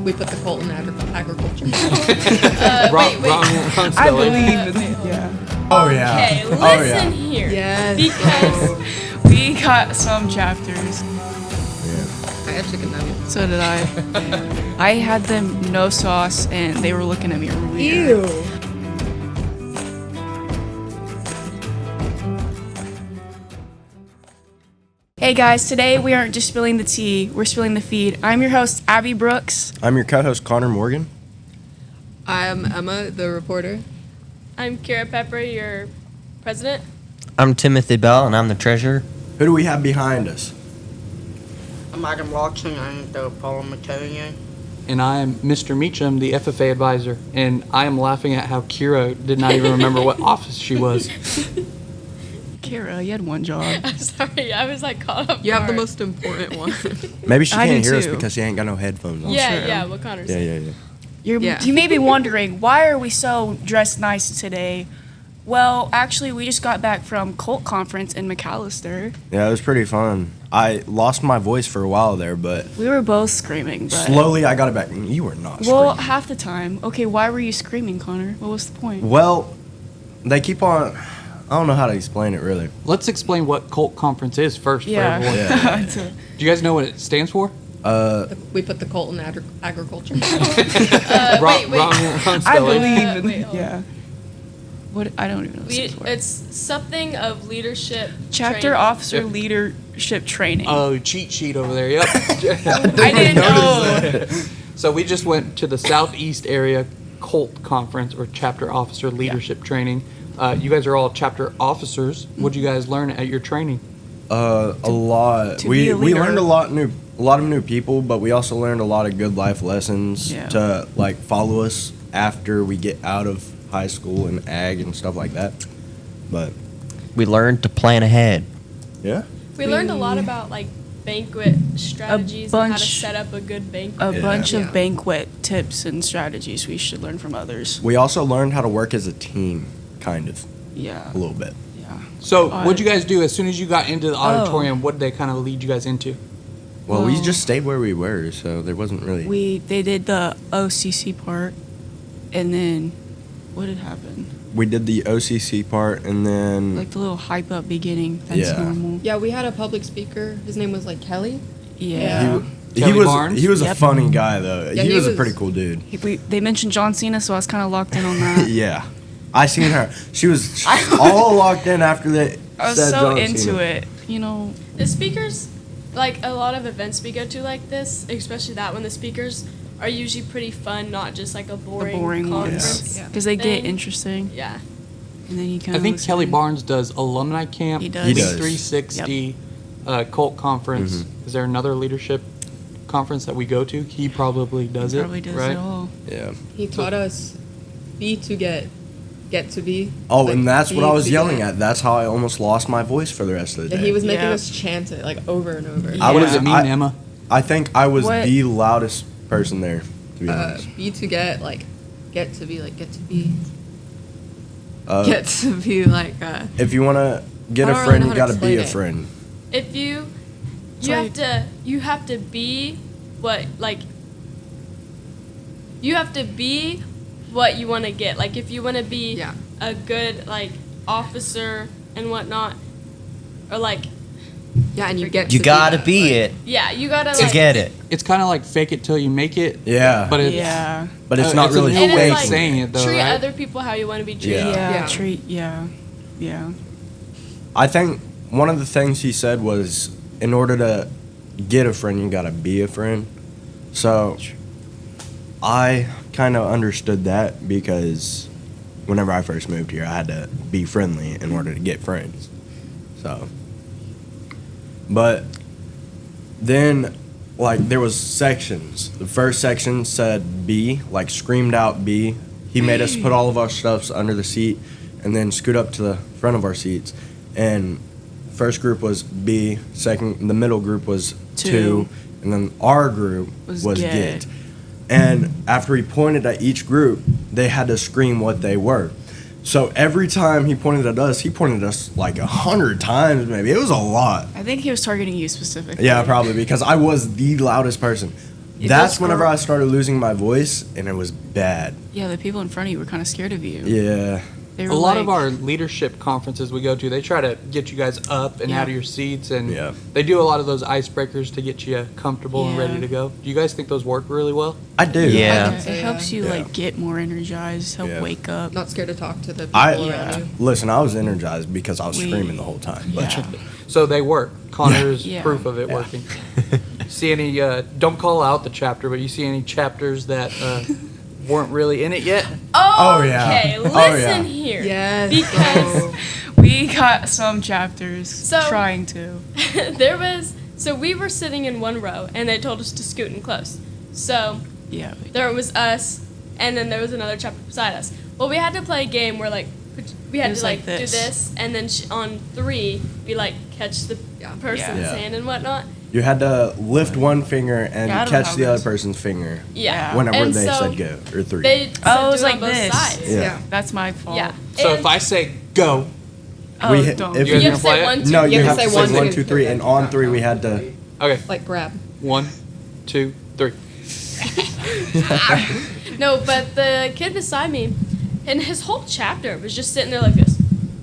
We put the COLT in agriculture. Wrong I spelling. believe in yeah. Oh yeah. Okay, listen here. Yes. Because We got some chapters. I have chicken nuggets. So did I. I had them no sauce, and they were looking at me weird. Ew. Hey guys, today we aren't just spilling the tea, we're spilling the feed. I'm your host, Abby Brooks. I'm your co-host Connor Morgan. I'm Emma, the reporter. I'm Kira Pepper, your president. I'm Timothy Bell, and I'm the treasurer. Who do we have behind us? I'm Adam Watson, I'm the parliamentarian. And I am Mr. Meacham, the FFA advisor. And I am laughing at how Kira did not even remember what office she was. Kara, you had one job. I'm sorry, I was like caught up. You have the most important one. Maybe she I can't do hear us too. because she ain't got no headphones on. Yeah, True. yeah, what Connor said. Yeah. Yeah. You may be wondering, why are we so dressed nice today? Well, actually, we just got back from COLT Conference in McAllister. Yeah, it was pretty fun. I lost my voice for a while there, but We were both screaming, but... slowly I got it back. You were not Well, screaming. half the time. Okay, why were you screaming, Connor? What was the point? Well, they keep on... I don't know how to explain it, really. Let's explain what COLT Conference is first for Yeah. everyone. Yeah. Do you guys know what it stands for? We put the COLT in agriculture. Wrong I spelling. believe Wait, in... hold Yeah. What? I don't even know what it stands for. It's something of leadership. Chapter training. Officer Leadership Training. Oh, cheat sheet over there. Yep. I didn't know. So we just went to the Southeast Area COLT Conference, or Chapter Officer Leadership Training. You guys are all chapter officers. What did you guys learn at your training? A lot. to be We a we leader. learned a lot of new people, but we also learned a lot of good life lessons Yeah. to like follow us after we get out of high school and ag and stuff like that. But We learned to plan ahead. yeah. We learned a lot about like banquet strategies and how to bunch- set up a good banquet. A Yeah. bunch Yeah. of banquet tips and strategies we should learn from others. We also learned how to work as a team, kind of, Yeah. a little bit. Yeah. So what'd you guys do as soon as you got into the Oh. auditorium? What did they kind of lead you guys into? Well, we Well- just stayed where we were, so there wasn't really. They did the OCC part, and then what had happened? We did the OCC part, and then Like the little hype up beginning. That's Yeah. normal. Yeah, we had a public speaker. His name was like Kelly. Yeah. he Kelly was Barnes? he was a Yep. funny guy though. Yeah, he he was a was- pretty cool dude. They mentioned John Cena, so I was kind of locked in on that. Yeah, I seen her. She was all locked in after they I was said so John into Cena. it. You know, The speakers, like a lot of events we go to like this, especially that one, the speakers are usually pretty fun, not just like a the boring, boring conference. ones. Because they get thing. interesting. Yeah. And then you kind I of think Kelly Barnes does alumni camp. He does. He Week does. 360, COLT Conference. Mhm. Is there another leadership conference that we go to? He probably does it. Probably does right? it all. Yeah. He taught us be to get to be. Oh, Like, and that's what be I was to yelling get. at. That's how I almost lost my voice for the rest of the Yeah, day. he was making Yeah. us chant it like over and over. I What was- does it mean, I- Emma? I think I was What? the loudest person there, to be honest. Be to get like get to be like get to be Uh, get to be like If you want to get I a don't friend, really you know how got to to be a explain friend. If you like- have to be what like you have to be what you want to get. Like if you want to be Yeah. a good like officer and whatnot, or like yeah, and you get You to gotta that, be like- it yeah, you gotta to like get it. It's kind of like fake it till you make it. Yeah. But it's, Yeah. But it's not it's really a new and way it's of like saying it, though, treat right? other people how you want to be treated. Yeah. Yeah. Yeah. I think one of the things he said was, in order to get a friend, you got to be a friend. So I kind of understood that because whenever I first moved here, I had to be friendly in order to get friends. So, but then, like, there was sections. The first section said B, like screamed out B. He made us put all of our stuffs under the seat and then scoot up to the front of our seats. And first group was B, second, the middle group was two, and then our group Was was get. get. And after he pointed at each group, they had to scream what they were. So every time he pointed at us, he pointed at us like 100 times maybe. It was a lot. I think he was targeting you specifically. Yeah, probably, because I was the loudest person. That's Those whenever girl- I started losing my voice, and it was bad. Yeah, the people in front of you were kind of scared of you. Yeah. They A were lot like, of our leadership conferences we go to, they try to get you guys up and Yeah. out of your seats, and Yeah. they do a lot of those icebreakers to get you comfortable and ready Yeah. to go. Do you guys think those work really well? I do. Yeah. think so, it helps you Yeah. like get more energized, help Yeah. wake up. Not scared to talk to the people I around you. listen. I was energized because I was We- screaming the whole time. But Yeah. So they work. Connor's Yeah. proof of it Yeah. working. See any? Don't call out the chapter, but you see any chapters that weren't really in it yet? Oh, yeah. Okay, Oh, listen yeah. here. Yes. Because We got some chapters So- trying to. so we were sitting in one row, and they told us to scoot in close. So Yeah. there was us, and then there was another chapter beside us. Well, we had to play a game where like we It had was to like like do this. this, and then on 3 we like catch the person's Yeah. hand and whatnot. you had to lift one finger and Yeah, I don't know catch how the it other goes. person's finger Yeah. whenever And they so said go or 3. They said Oh, it was do like on both this. sides. Yeah. That's my fault. Yeah. So And if I say go, Oh, We hit- don't. if you guys you gonna have to play say it? 1, 2, no, you have have to to say say one, 1, two, 2, 3, and on 3 we had to. okay, Like grab. 1, 2, 3. No, but the kid beside me, and his whole chapter was just sitting there like this.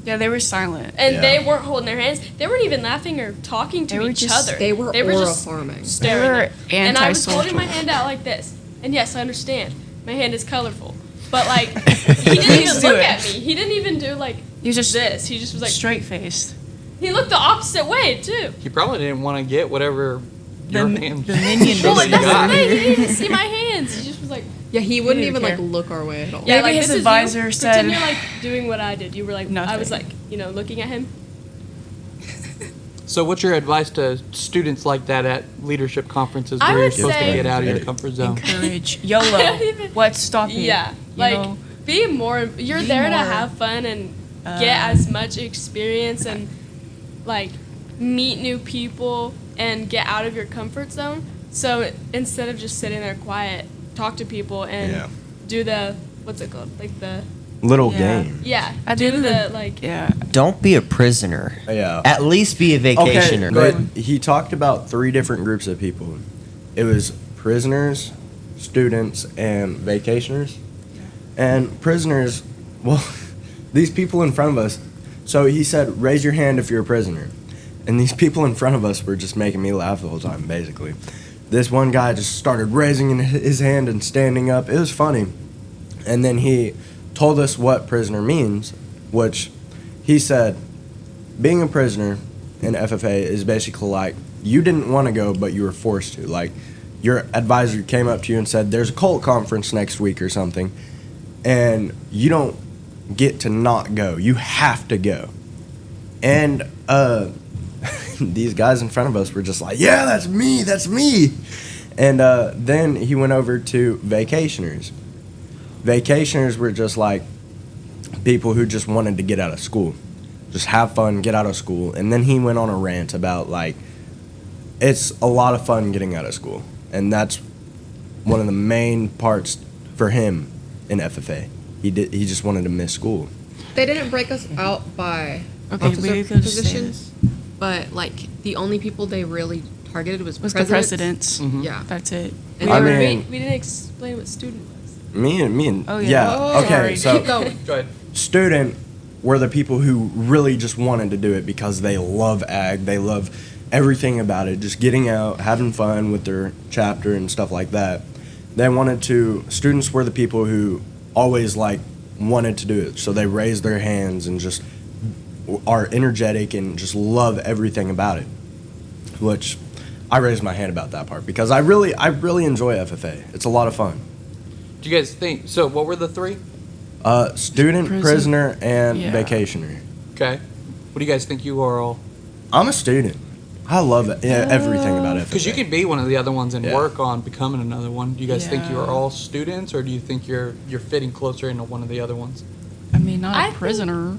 Yeah, they were silent. And Yeah. they weren't holding their hands. They weren't even laughing or talking to They were each just- other. They were just aura farming. staring. They were at me. And I was holding my antisocial. hand out like this. And yes, I understand. My hand is colorful. But like, he didn't even Please do look it. at me. He didn't even do like He was just this. He just was like, straight faced. he looked the opposite way too. He probably didn't want to get whatever your hand. the minion Well, Really like, that's got. the thing. He didn't even see my hands. He just was like, Yeah, he wouldn't didn't even like care. look our way at all. yeah, Maybe like his this is advisor you. said- Pretend you're like doing what I did. You were like, I was Nothing. like, looking at him. So what's your advice to students like that at leadership conferences I where you're would supposed to say- get out of your comfort zone? Encourage. I YOLO. don't even- What's stopping? Yeah, You like know? be more. You're Be there to more, have fun and get uh, as much experience and like meet new people and get out of your comfort zone. So instead of just sitting there quiet, talk to people and Yeah. do the what's it called? Like the Little Yeah. game. yeah, At the do end of the the like Yeah. Don't be a prisoner. Yeah. At least be a vacationer. Okay, but he talked about 3 different groups of people. It was prisoners, students, and vacationers. And prisoners, well, these people in front of us. So he said, "Raise your hand if you're a prisoner." And these people in front of us were just making me laugh the whole time, basically. This one guy just started raising his hand and standing up. It was funny. And then he told us what prisoner means, which he said, being a prisoner in FFA is basically like you didn't want to go, but you were forced to. Like your advisor came up to you and said, "There's a COLT conference next week or something," and you don't get to not go. You have to go. And these guys in front of us were just like, "Yeah, that's me. That's me." And then he went over to vacationers. Vacationers were just like people who just wanted to get out of school, just have fun, get out of school. And then he went on a rant about like it's a lot of fun getting out of school, and that's one of the main parts for him in FFA. He just wanted to miss school. They didn't break us out by Okay, officer we could just say positions, but like the only people they really targeted was Was the presidents. Mhm. Yeah. That's it. And I they were- mean- we didn't explain what student was. Me and Oh, yeah. yeah. Oh, Okay, sorry. so keep going. Go ahead. student were the people who really just wanted to do it because they love ag, they love everything about it, just getting out, having fun with their chapter and stuff like that. They wanted to. Students were the people who always like wanted to do it, so they raised their hands and just are energetic and just love everything about it. Which I raised my hand about that part because I really enjoy FFA. It's a lot of fun. Do you guys think so? What were the 3? Student, Prison. prisoner, and Yeah. vacationer. Okay. What do you guys think you are all? I'm a student. I love it, yeah, everything about FFA. Because you could be one of the other ones and Yeah. work on becoming another one. Do you guys think you are Yeah. all students, or do you think you're fitting closer into one of the other ones? I mean, not I a think- prisoner.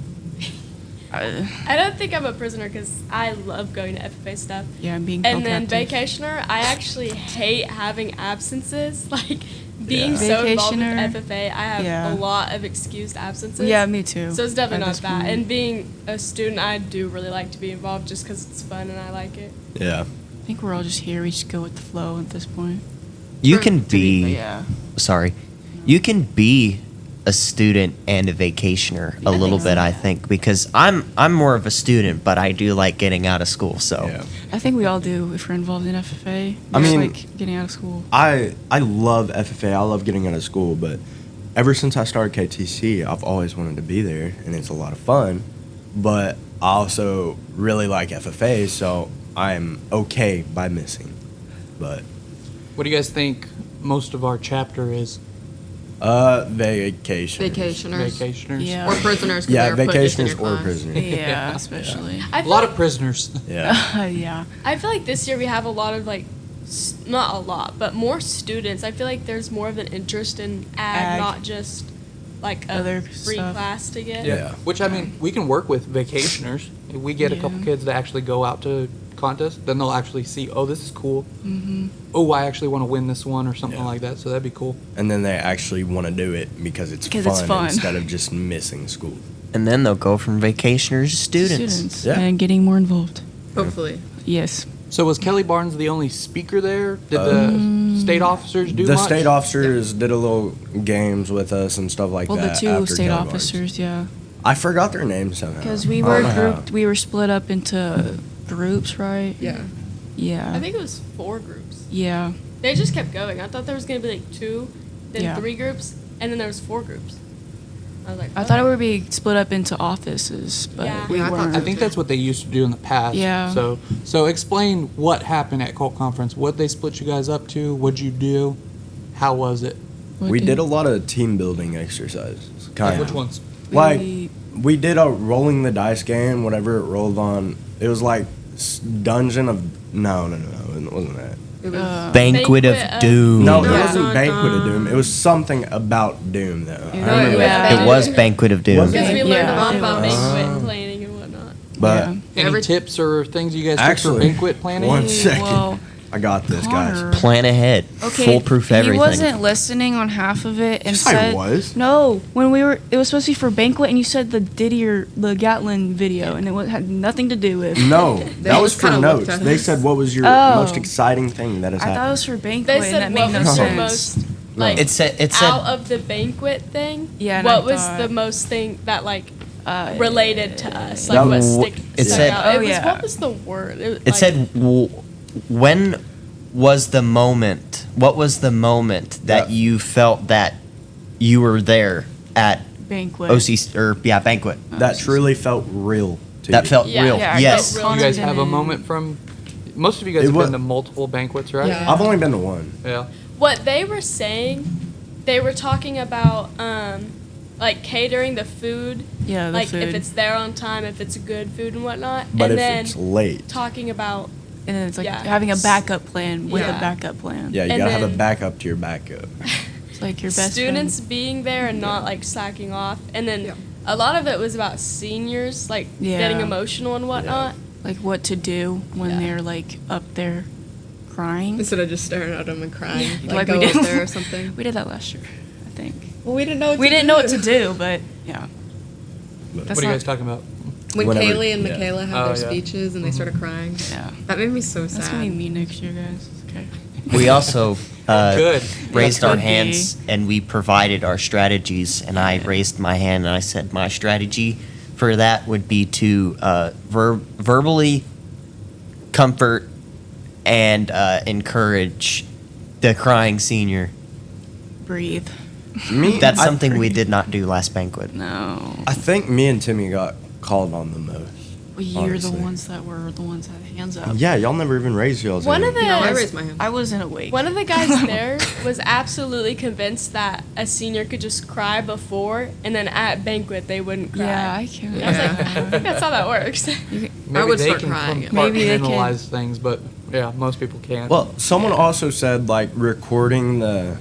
I don't think I'm a prisoner because I love going to FFA stuff. Yeah, being And then co-captive. vacationer, I actually hate having absences. Like being Yeah. so involved with Vacationer, FFA, I have yeah. a lot of excused absences. Yeah, me too. So it's definitely at not this that. point. And being a student, I do really like to be involved just because it's fun and I like it. Yeah. I think we're all just here. We just go with the flow at this point. You For- can to be- be, Yeah. sorry, you can be a student and a vacationer a little bit, I think, because I'm more of a student, but I do like getting out of school. So Yeah. I think we all do if we're involved in FFA. I Just mean- like getting out of school. I love FFA. I love getting out of school, but ever since I started KTC, I've always wanted to be there, and it's a lot of fun. But I also really like FFA, so I'm okay by missing. But What do you guys think most of our chapter is? vacation. Vacationers. Vacationers? Yeah. Or prisoners. 'cause Yeah, they're put just in vacationers your or class. prisoners. Yeah, especially. I A feel lot like, of prisoners. Yeah. Yeah. I feel like this year we have a lot of like, not a lot, but more students. I feel like there's more of an interest in ag. Ag. Not just like a Other free stuff. class to get. Yeah. Which, I mean, we can work with vacationers. If we get a couple Yeah. kids that actually go out to contests, then they'll actually see, oh, this is cool. Mm-hmm. Oh, I actually want to win this one or something Yeah. like that. So that'd be cool. And then they actually want to do it because it's Because fun, it's fun. instead of just missing school. and then they'll go from vacationers to students. Yeah. And getting more involved. Hopefully. Yes. So was Kelly Barnes the only speaker there? Did the state officers do The much? state officers did a little games with us and stuff like Well, the that. two after state Kelly Barnes. officers, yeah. I forgot their names somehow. Because we I were don't know how. grouped, we were split up into groups, right? Yeah. Yeah. I think it was 4 groups. Yeah. They just kept going. I thought there was gonna be like 2, then Yeah. 3 groups, and then there was 4 groups. I was like, I thought it would be split up into offices, but Yeah. we Yeah, I thought weren't. I think that's what they used to do in the past. Yeah. So explain what happened at COLT Conference. What they split you guys up to? What'd you do? How was it? What We did a lot of team building exercises. Kind Which of. ones? Like, We- we did a rolling the dice game, whatever it rolled on. It was like Dungeon of. No, it wasn't that. It was. Banquet of Banquet of Doom. No, it Yeah. wasn't Banquet of Doom. It was something about Doom, though. I Yeah. remember Yeah. that. It was Banquet of Doom. Was because we learned a Yeah, lot it about was. banquet planning and whatnot. But Yeah. Any Every- tips or things you guys took for actually, banquet planning? one second. Well, I got this, Connor- guys. Plan ahead. Okay, Foolproof everything. He wasn't listening on half of it and Yes, I said was. no. When we were, it was supposed to be for banquet, and you said the Didier, the Gatlin video, and had nothing to do with. No, They that was just for kinda looked notes. at They us. said, "What was your Oh. most exciting thing that has I thought it happened?" was for banquet, They and said that what made no was the sense. most like It said out of the banquet thing. Yeah, and What I was thought- the most thing that like Uh, related to us? That Like what was- it stuck said- out? Oh, It was, yeah. what was the word? It like, said, when was the moment? What was the moment that Yeah. you felt that you were there at banquet. OC or banquet? That truly felt real to That you. felt Yeah. real. Yeah, I Yes. felt You guys have a confident. moment from. Most of you guys It have wa- been to multiple banquets, right? Yeah. I've only been to one. Yeah. what they were saying. They were talking about like catering the food. Yeah, the like food. if it's there on time, if it's good food and whatnot. But and if then it's late, talking about and then it's like Yeah. having a backup plan with Yeah. a backup plan. yeah, you And gotta have a then- backup to your backup. It's like your best students friend. being there and not like slacking off. And then Yeah. a lot of it was about seniors like Yeah. getting emotional and whatnot. Like what to do when Yeah. they're like up there crying. Instead of just staring at them and crying, Like like, go we up did there or something. We did that last year, I think. Well, we didn't know. We didn't know what to do, but yeah. But- What That's are you not- guys talking about? When Whenever- Kaylee and yeah. Michaela had Oh, their yeah. speeches and they started crying, Yeah. that made me so sad. That's gonna be me next year, guys. Okay. We also Good. raised That our could hands and we provided our strategies. And I raised my hand and I said my strategy for that would be to verbally comfort and encourage the crying senior. Breathe. Me, That's I- something we did not do last banquet. No. I think me and Timmy got called on the most. Well, you're honestly. the ones that were the ones that had hands up. Yeah, y'all never even raised y'all's One hand. of the No, I raised my hand. I wasn't awake. one of the guys there was absolutely convinced that a senior could just cry before and then at banquet they wouldn't cry. Yeah, I can. I was like, I think that's how that works. Maybe would they start can crying. Maybe they can. compartmentalize things, but yeah, most people can't. Well, someone also said like recording the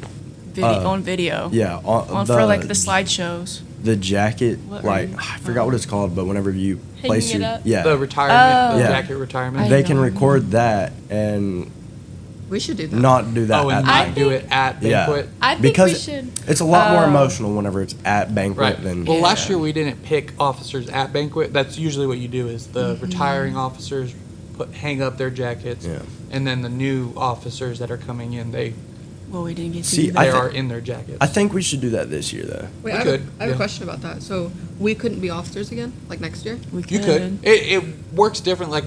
On video. yeah On for like the slideshows. the jacket, What are like you- I forgot what it's called, but whenever you Hanging place it your up? yeah, the retirement, the Yeah. jacket retirement. I they know. can record that and We should do that. not do that Oh, at and I not do it at Yeah. banquet. I think because we should. it's a lot more Oh. emotional whenever it's at banquet Right. than Well, last Yeah. year we didn't pick officers at banquet. That's usually what you do is the retiring officers hang up their jackets, Yeah. and then the new officers that are coming in, they Well, we didn't get to See, do I They that. are in their jackets. I think we should do that this year, though. Wait, We I have, could, I have yeah. a question about that. So we couldn't be officers again, like next year? We You could. It works different. Like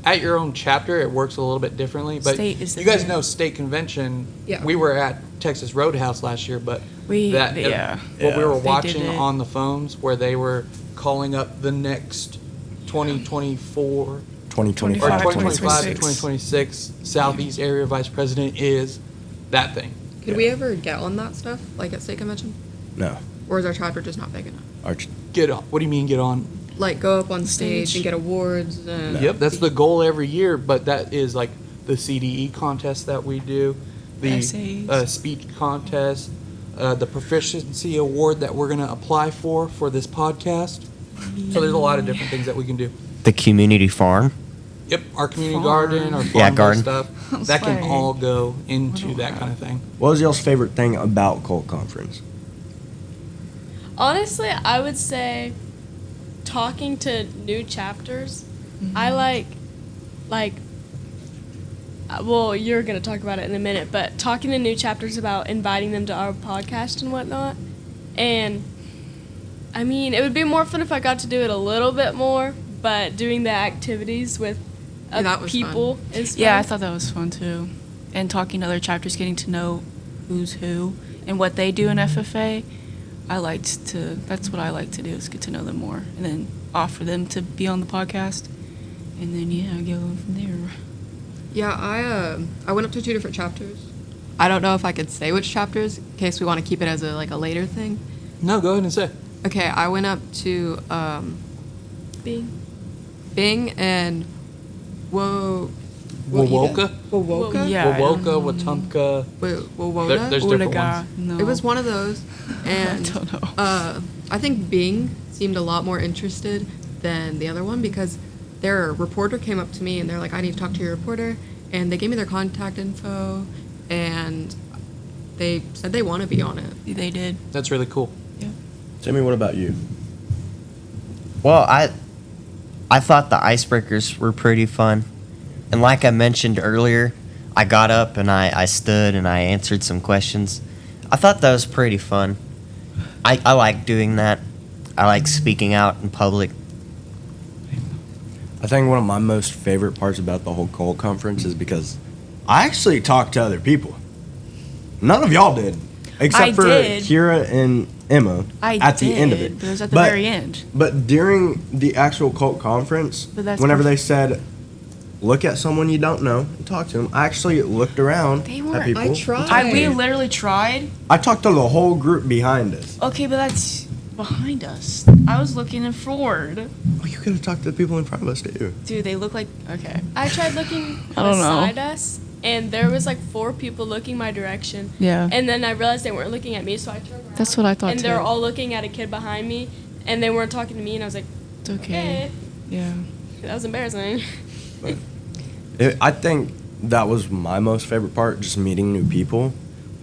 at your own chapter, it works a little bit differently. But State is you guys different. know state convention. Yeah. We were at Texas Roadhouse last year, but Yeah. what we were They watching did it. on the phones where they were calling up the next 2024 2025, or 2025, 2025 to 2026 Southeast Area Vice President is that thing. Could we ever get on that stuff, like at state convention? No. Or is our chapter just not big enough? Arch. Get on. What do you mean get on? Like go up on stage Stage. and get awards and Yep, that's the goal every year, but that is like the CDE contest that we do, the Essays. speech contest, the proficiency award that we're going to apply for this podcast. So there's a lot of different things that we can do. The community farm. Yep, our community Farm. garden, our Yeah, farm garden. stuff, I'm that can sorry. all go into that kind of thing. What was y'all's favorite thing about COLT Conference? Honestly, I would say talking to new chapters. I like well, you're going to talk about it in a minute, but talking to new chapters about inviting them to our podcast and whatnot. And I mean, it would be more fun if I got to do it a little bit more, but doing the activities with Yeah, that was people is fun. Yeah, I thought that was fun too. And talking to other chapters, getting to know who's who and what they do in FFA. That's what I like to do, is get to know them more and then offer them to be on the podcast. And then, go from there. Yeah, I went up to 2 different chapters. I don't know if I could say which chapters in case we want to keep it as a later thing. No, go ahead and say. Okay, I went up to Bing and Wowoka. Wowoka? Yeah. Wowoka, Wetumpka. Wowoda. There's different Oregon. ones. No. It was one of those, and I don't know. I think Bing seemed a lot more interested than the other one because their reporter came up to me and they're like, "I need to talk to your reporter," and they gave me their contact info, and they said they want to be on it. They did. That's really cool. Timmy, what about you? Well, I thought the icebreakers were pretty fun. And like I mentioned earlier, I got up and I stood and I answered some questions. I thought that was pretty fun. I like doing that. I like speaking out in public. I think one of my most favorite parts about the whole COLT conference is because I actually talked to other people. None of y'all did. Except I for did. Kira and Emma at the end of it. But it was at the very end. But during the actual COLT conference, But that's whenever they perfect. said, look at someone you don't know and talk to them, I actually looked around They at weren't- people. I tried. We literally tried. I talked to the whole group behind us. Okay, but that's behind us. I was looking forward. Oh, you could have talked to the people in front of us, too. Dude, they look like. Okay. I tried looking I don't know. beside us, and there was 4 people looking my direction. Yeah. And then I realized they weren't looking at me, so I turned around. That's what I thought And too. they're all looking at a kid behind me, and they weren't talking to me, and I was like, It's okay. okay. Yeah. That was embarrassing. I think that was my most favorite part, just meeting new people.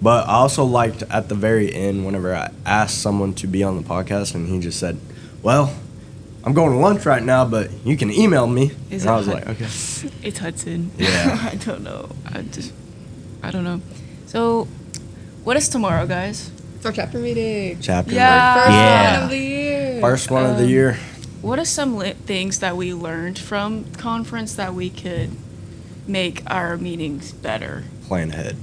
But I also liked at the very end whenever I asked someone to be on the podcast and he just said, well, I'm going to lunch right now, but you can email me. Is and I it was Hud- like, okay. It's Hudson. Yeah. I don't know. I don't know. So, what is tomorrow, guys? It's our chapter meeting. Chapter Yeah. First Yeah. one of the year. First one of the year. What are some things that we learned from conference that we could make our meetings better? Plan ahead.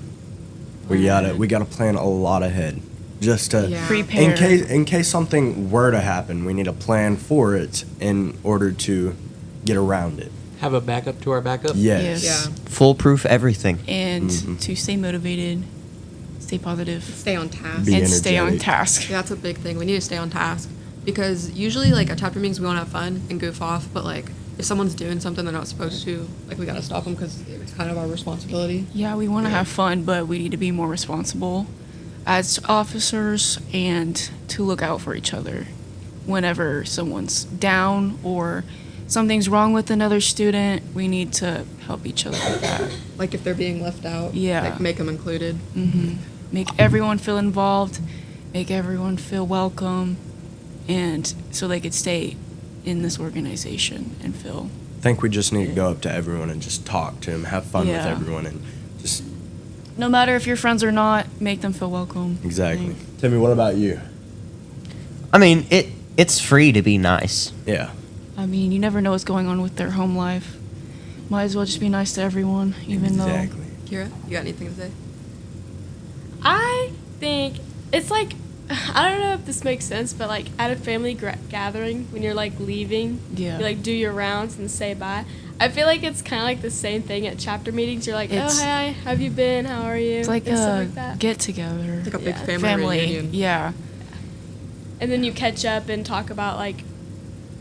We gotta plan a lot ahead. Just to Yeah. Prepare. in case something were to happen, we need a plan for it in order to get around it. Have a backup to our backup? Yes. Yeah. Foolproof everything. And Mhm. to stay motivated, stay positive, Stay on task. Be and stay on energetic. task. Yeah, that's a big thing. We need to stay on task because usually, at chapter meetings, we want to have fun and goof off. But if someone's doing something they're not supposed to, we gotta stop them because it's kind of our responsibility. Yeah, we want to have fun, but we need to be more responsible as officers and to look out for each other whenever someone's down or something's wrong with another student. We need to help each other with that. If they're being left out, Yeah. make them included. Make everyone feel involved, make everyone feel welcome, and so they could stay in this organization and feel. I think we just need to go up to everyone and just talk to them, have fun with Yeah. everyone, and just no matter if you're friends or not, make them feel welcome. Exactly. Timmy, what about you? I mean, it's free to be nice. Yeah. I mean, you never know what's going on with their home life. Might as well just be nice to everyone, even Exactly. Kira, you got anything to say? I think it's like, I don't know if this makes sense, but like at a family gathering, when you're like leaving, Yeah. you like do your rounds and say bye. I feel like it's kind of like the same thing at chapter meetings. You're like, It's- oh, hi, how have you been? How are you? It's like and stuff a like that. get together. Like a big Yeah. family reunion. Yeah. And then you catch up and talk about like,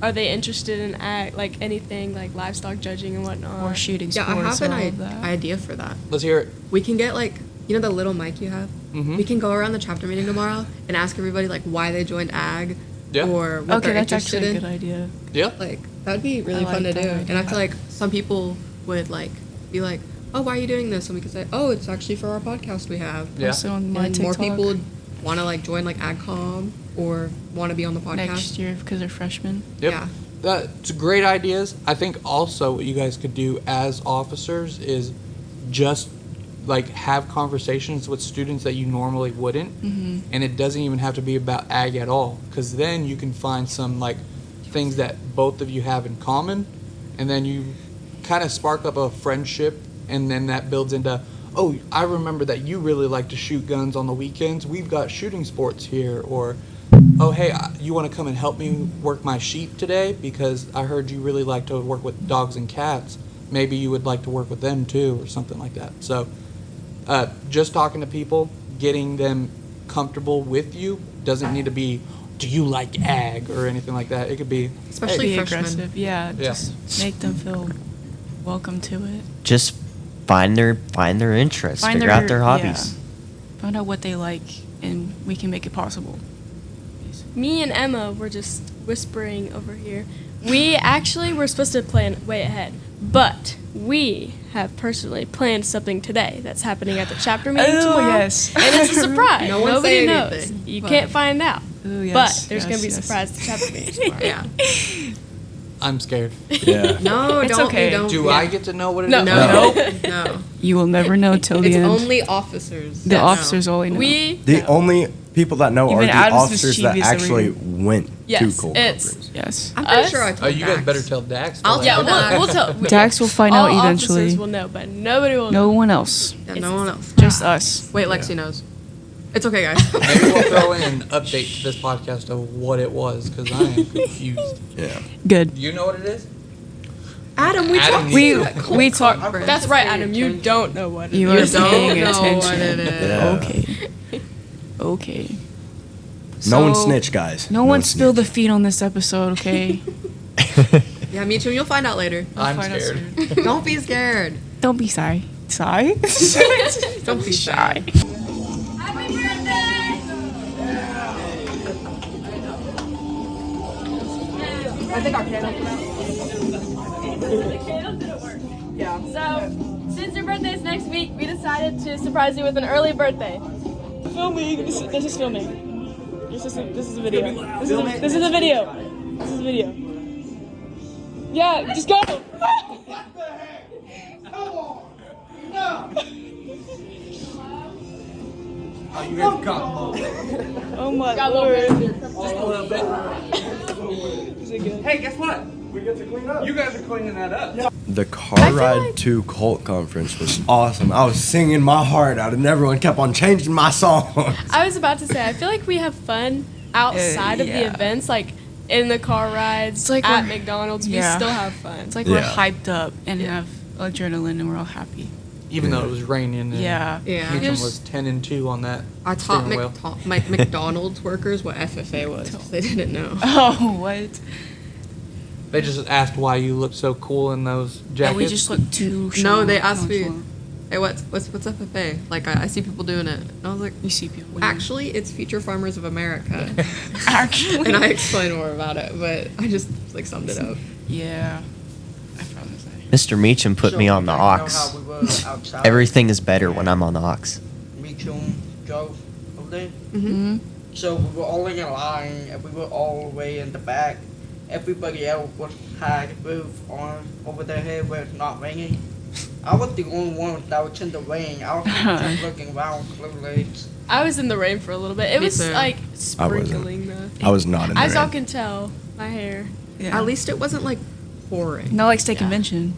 are they interested in like anything like livestock judging and whatnot? Or shooting Yeah, I sports have and an all of that. idea for that. Let's hear it. We can get like, you know the little mic you have? Mhm. We can go around the chapter meeting tomorrow and ask everybody like why they joined ag Yeah. or what Okay, they're that's interested actually a in. good idea. Yeah. Like that would be really I fun like to do. that And I idea. feel like some people would like be like, "Oh, why are you doing this?" And we could say, "Oh, it's actually for our podcast we have." Yeah. Also on my And TikTok more people would want to like join like AgCom or want to be on the podcast. next year because they're freshmen. Yep. Yeah. That's great ideas. I think also what you guys could do as officers is just like have conversations with students that you normally wouldn't, and it doesn't even have to be about ag at all, because then you can find some like things that both of you have in common, and then you kind of spark up a friendship, and then that builds into, oh, I remember that you really like to shoot guns on the weekends. We've got shooting sports here, or oh, hey, you want to come and help me work my sheep today because I heard you really like to work with dogs and cats. Maybe you would like to work with them too, or something like that. So just talking to people, getting them comfortable with you doesn't need to be, do you like ag or anything like that. It could be, Especially Be freshmen. aggressive. Yeah, Yeah. just make them feel welcome to it. Just find their interests, figure out their hobbies. Yeah. Find out what they like, and we can make it possible. Me and Emma were just whispering over here. We actually were supposed to plan way ahead, but we have personally planned something today that's happening at the chapter meeting Oh, tomorrow. yes. And it's a surprise. No one Nobody say knows. anything, You but- can't find out. Ooh, yes, But there's yes, going to be a yes. surprise at the chapter meeting tomorrow. Yeah. I'm scared. Yeah. No, It's don't. okay. Don't, Do yeah. I get to know what it is? No. No. No. No. You will never know till the It's end. only officers. the that know. officers only know. We The only people that know Even are the Adam's officers that mischievous over actually here. went Yes, to COLT it's- Conference. Yes. I'm pretty Us? sure I told Oh, you guys Dax. better tell Dax. I'll that. yeah, tell Dax. we'll tell. Dax will find all out eventually. officers will know, but nobody will No know. one else. Yeah, It's no a one else. Just us. Wait, Lexi knows. It's okay, guys. Maybe we'll throw in an update to this podcast of what it was, because I am confused. Yeah. Good. Do you know what it is? Adam, we Adam, talked. We to that we cult talk. conference. That's right, Adam. You don't know what it You is. are You paying don't know attention. what it is. Yeah. Okay. Okay. No one So- snitch, guys. No one snitch. spill the feed on this episode, okay? Yeah, me too. You'll find out later. I'm find out scared. Don't be scared. Don't be shy. Shy? Don't be shy. Happy birthday! I think our candle came out. The candles didn't work. Yeah. So, since your birthday is next week, we decided to surprise you with an early birthday. Filming. This is filming. This is a video. This is a video. This is a video. Yeah, just go. Oh, you guys got Oh my lord. Hey, guess what? We get to clean up. You guys are cleaning that up. The car ride to COLT Conference was awesome. I was singing my heart out, and everyone kept on changing my songs. I was about to say, I feel like we have fun outside of the yeah. events, like in the car rides, It's like at we're- McDonald's. yeah. We still have fun. It's like we're Yeah. hyped up and have adrenaline and we're all happy. Even though it was raining. And Yeah. Yeah. Mitchum There's- was 10-2 on that. I taught steering wheel. McDonald's workers what FFA was. 'Cause they didn't know. Oh, what? They just asked why you looked so cool in those jackets. And we just look too No, they asked me, nonchalant. "Hey, what's FFA?" Like I see people doing it, and I was like, You see people. "Actually, it's Future Farmers of America." Actually. And I explained more about it, but I just like summed it up. Yeah. I promise that. Mr. Meacham put me on the So, you know ox. how we were outside? Everything is better when I'm on the ox. Meachum, Joe, over there. Mm-hmm. So we were all in a line, and we were all the way in the back. Everybody else had a booth on over their head where it's not ringing. I was the only one that was in the rain. I was just looking around clearly. I was in the rain for a little bit. It Me was too. like sprinkling though. I was not in the As y'all rain. can tell, my hair. Yeah. At least it wasn't like pouring. Not like state convention.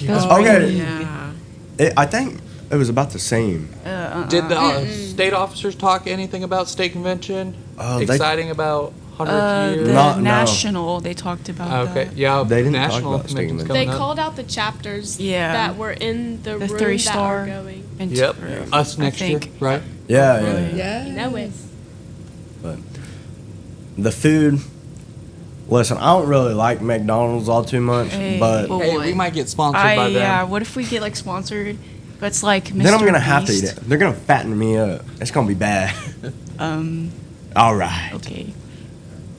That was Okay. raining. Yeah. I think it was about the same. Did the state officers talk anything about state convention? They- Exciting about 100th year? The No. national, they talked about Okay, that. yeah. They didn't talk national about state convention's convention. They coming up. called out the chapters Yeah. that were in the The room 3-star. that are going. And Yep, us I next year, think. right? Yeah, Really? yeah. You know it. But the food. Listen, I don't really like McDonald's all too much, Hey, but well, Hey, we might get sponsored by them. Yeah, what if we get like sponsored? But it's like Mr. then I'm gonna have to eat Beast. it. They're gonna fatten me up. It's gonna be bad. All right. Okay.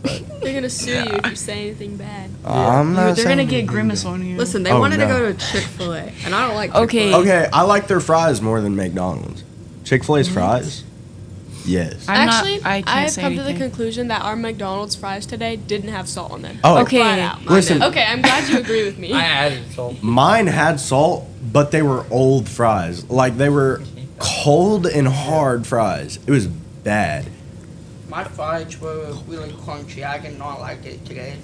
They're gonna sue you if you say anything bad. I'm not They're gonna saying get anything grimace bad. on you. Listen, they Oh, wanted to no. go to Chick-fil-A, and I don't like Okay. Chick-fil-A. Okay, I like their fries more than McDonald's. Chick-fil-A's fries? Yes. Actually, I can't have say come to the anything. conclusion that our McDonald's fries today didn't have salt on them. Oh, Okay. Flat out. Listen. Okay, I'm glad you agree with me. I added salt. Mine had salt, but they were old fries. Like they were cold and hard fries. It was bad. My fries were really crunchy. I did not like it today.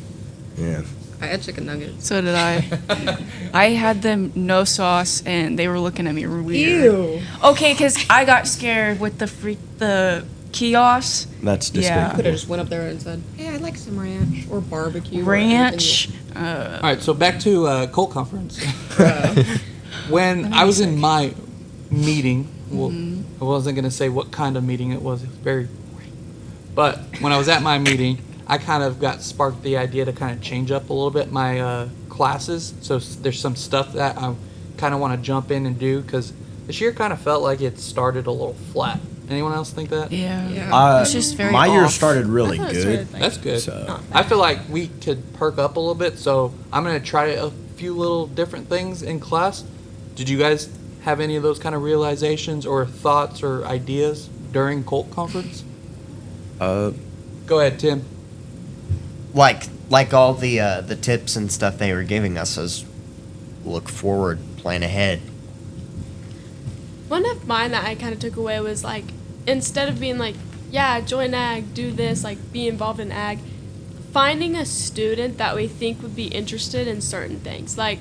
Yeah. I had chicken nuggets. So did I. I had them no sauce, and they were looking at me weird. Okay, because I got scared with the kiosk. That's Yeah. despicable. Could have just went up there and said, "Hey, I'd like some ranch or barbecue." Ranch. All right, so back to COLT Conference. When I was in my meeting, well, I wasn't going to say what kind of meeting it was. It was very boring. But when I was at my meeting, I kind of got sparked the idea to kind of change up a little bit my classes. So there's some stuff that I kind of want to jump in and do because this year kind of felt like it started a little flat. Anyone else think that? Yeah. Yeah. It's just very my year off. started really I thought it good. started, like, That's good. So I feel like we could perk up a little bit, so I'm going to try a few little different things in class. Did you guys have any of those kind of realizations or thoughts or ideas during COLT Conference? Go ahead, Tim. Like all the tips and stuff they were giving us is look forward, plan ahead. One of mine that I kind of took away was like, instead of being like, yeah, join ag, do this, like be involved in ag, finding a student that we think would be interested in certain things. Like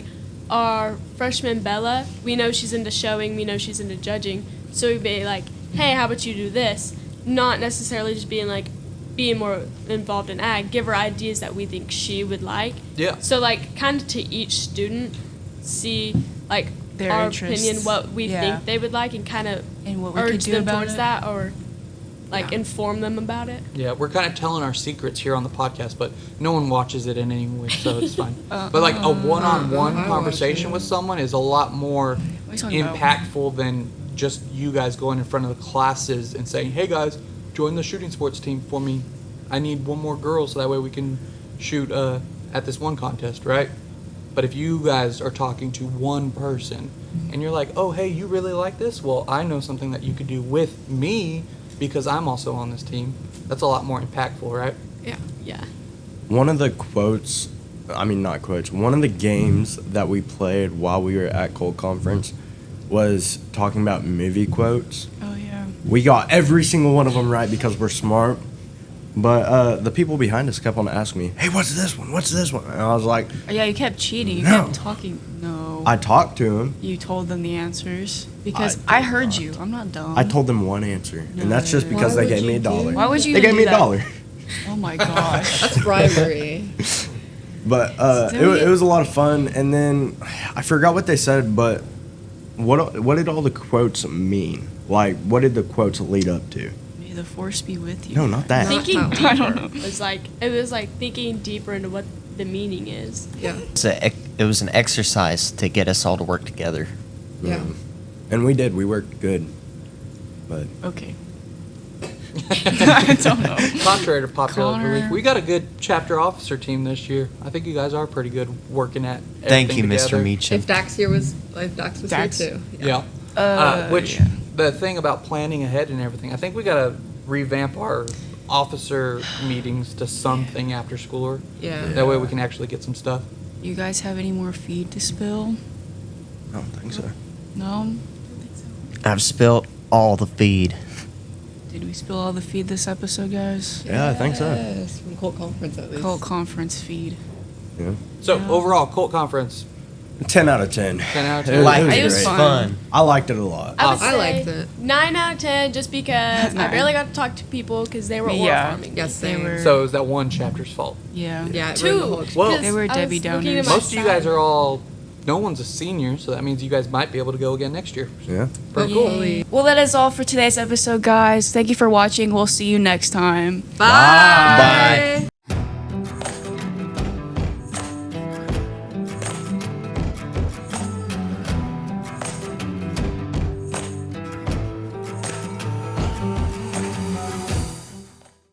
our freshman Bella, we know she's into showing, we know she's into judging, so we'd be like, hey, how about you do this? Not necessarily just being like, being more involved in ag, give her ideas that we think she would like. Yeah. So like kind of to each student, see like Their our interests. opinion, what we Yeah. think they would like, and kind of And what we could urge do them about towards it. that, or like inform them about it. Yeah, we're kind of telling our secrets here on the podcast, but no one watches it in any way, so it's fine. But like a one-on-one I watch conversation it. with someone is a lot more are you talking about? impactful than just you guys going in front of the classes and saying, "Hey guys, join the shooting sports team for me. I need one more girl so that way we can shoot at this one contest," right? But if you guys are talking to one person and you're like, "Oh, hey, you really like this? Well, I know something that you could do with me because I'm also on this team." That's a lot more impactful, right? Yeah. Yeah. one of the quotes, I mean not quotes, one of the games that we played while we were at COLT Conference was talking about movie quotes. Oh yeah. We got every single one of them right because we're smart. But the people behind us kept on asking me, "Hey, what's this one? What's this one?" And I was like, Oh, yeah, you kept cheating. You No. kept talking. No. I talked to him. You told them the answers because I I, did heard not. you. I'm not dumb. I told them one answer, and that's just No. because Why they would gave me you a dollar. do Why would you? They gave do me a that? dollar. Oh my gosh. That's bribery. But Still it was a lot of fun. And then I forgot what they said, but what did all the quotes mean? Like, what did the quotes lead up to? May the force be with you. No, not that. Thinking how- deeper I don't know. it was like thinking deeper into what the meaning is. Yeah. It was an exercise to get us all to work together. Yeah. And we did. We worked good. But Okay. I don't know. Contrary to popular Connor. belief, we got a good chapter officer team this year. I think you guys are pretty good working at Thank you, everything Mr. together. Meacham. If Dax was Dax. here too. Yeah. Which Yeah. the thing about planning ahead and everything, I think we got to revamp our officer meetings to something after school. Yeah. That way we can actually get some stuff. You guys have any more feed to spill? I don't think so. No? I've spilt all the feed. Did we spill all the feed this episode, guys? Yeah, I think so. Yes, from COLT Conference at least. COLT Conference feed. Yeah. So Yeah. overall, COLT Conference, 10 out of 10. 10 out of It 10. Like It was it was fun. fun. I liked it a lot. I would I say liked it. 9 out of 10 just because I Nine. barely got to talk to people because they were oral Yeah. farming. Yes, They same. were. So is that one chapter's fault? Yeah. Yeah, it ruined the Two. whole Well- experience. They were I was Debbie looking at Downers. my Most of you guys son. are all, no one's a senior, so that means you guys might be able to go again next year. Yeah. Pretty cool. Hopefully. Well, that is all for today's episode, guys. Thank you for watching. We'll see you next time. Bye. Bye.